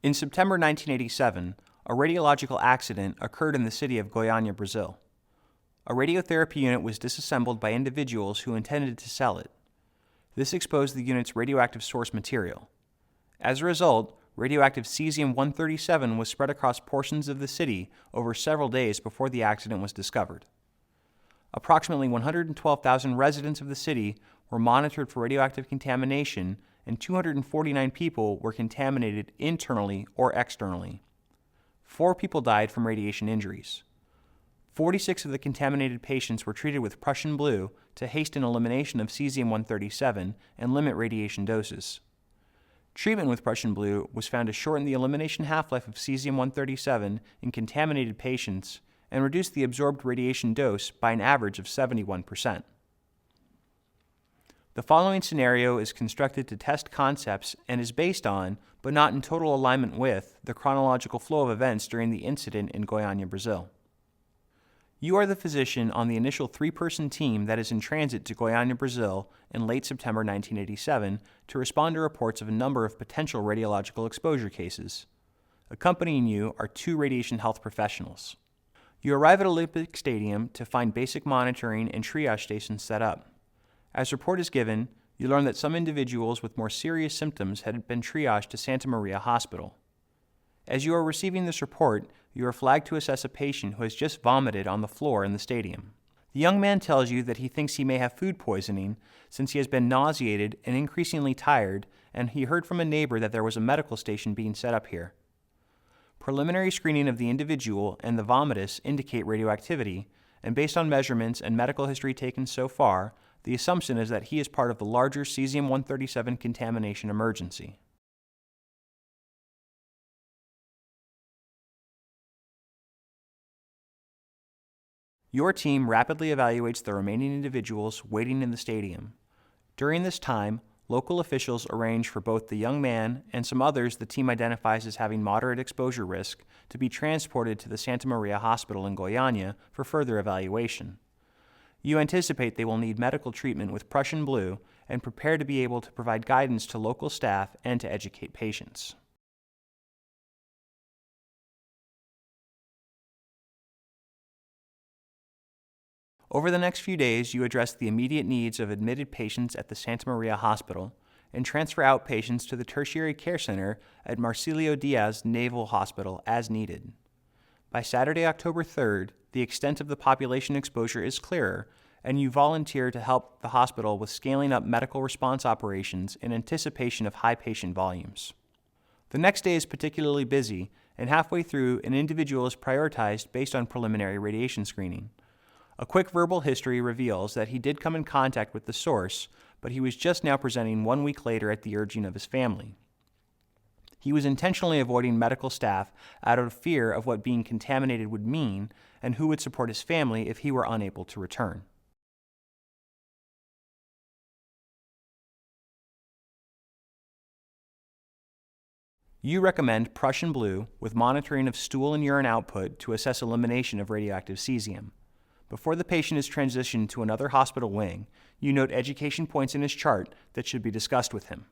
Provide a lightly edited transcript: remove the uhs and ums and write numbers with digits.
In September 1987, a radiological accident occurred in the city of Goiânia, Brazil. A radiotherapy unit was disassembled by individuals who intended to sell it. This exposed the unit's radioactive source material. As a result, radioactive cesium-137 was spread across portions of the city over several days before the accident was discovered. Approximately 112,000 residents of the city were monitored for radioactive contamination, and 249 people were contaminated internally or externally. 4 people died from radiation injuries. 46 of the contaminated patients were treated with Prussian blue to hasten elimination of cesium-137 and limit radiation doses. Treatment with Prussian blue was found to shorten the elimination half-life of cesium-137 in contaminated patients and reduce the absorbed radiation dose by an average of 71%. The following scenario is constructed to test concepts and is based on, but not in total alignment with, the chronological flow of events during the incident in Goiânia, Brazil. You are the physician on the initial 3-person team that is in transit to Goiânia, Brazil in late September 1987 to respond to reports of a number of potential radiological exposure cases. Accompanying you are 2 radiation health professionals. You arrive at Olympic Stadium to find basic monitoring and triage stations set up. As report is given, you learn that some individuals with more serious symptoms had been triaged to Santa Maria Hospital. As you are receiving this report, you are flagged to assess a patient who has just vomited on the floor in the stadium. The young man tells you that he thinks he may have food poisoning since he has been nauseated and increasingly tired, and he heard from a neighbor that there was a medical station being set up here. Preliminary screening of the individual and the vomitus indicate radioactivity, and based on measurements and medical history taken so far, the assumption is that he is part of the larger cesium-137 contamination emergency. Your team rapidly evaluates the remaining individuals waiting in the stadium. During this time, local officials arrange for both the young man and some others the team identifies as having moderate exposure risk to be transported to the Santa Maria Hospital in Goiânia for further evaluation. You anticipate they will need medical treatment with Prussian blue and prepare to be able to provide guidance to local staff and to educate patients. Over the next few days, you address the immediate needs of admitted patients at the Santa Maria Hospital and transfer out patients to the tertiary care center at Marcilio Diaz Naval Hospital as needed. By Saturday, October 3rd, the extent of the population exposure is clearer, and you volunteer to help the hospital with scaling up medical response operations in anticipation of high patient volumes. The next day is particularly busy, and halfway through, an individual is prioritized based on preliminary radiation screening. A quick verbal history reveals that he did come in contact with the source, but he was just now presenting 1 week later at the urging of his family. He was intentionally avoiding medical staff out of fear of what being contaminated would mean and who would support his family if he were unable to return. You recommend Prussian blue with monitoring of stool and urine output to assess elimination of radioactive cesium. Before the patient is transitioned to another hospital wing, you note education points in his chart that should be discussed with him.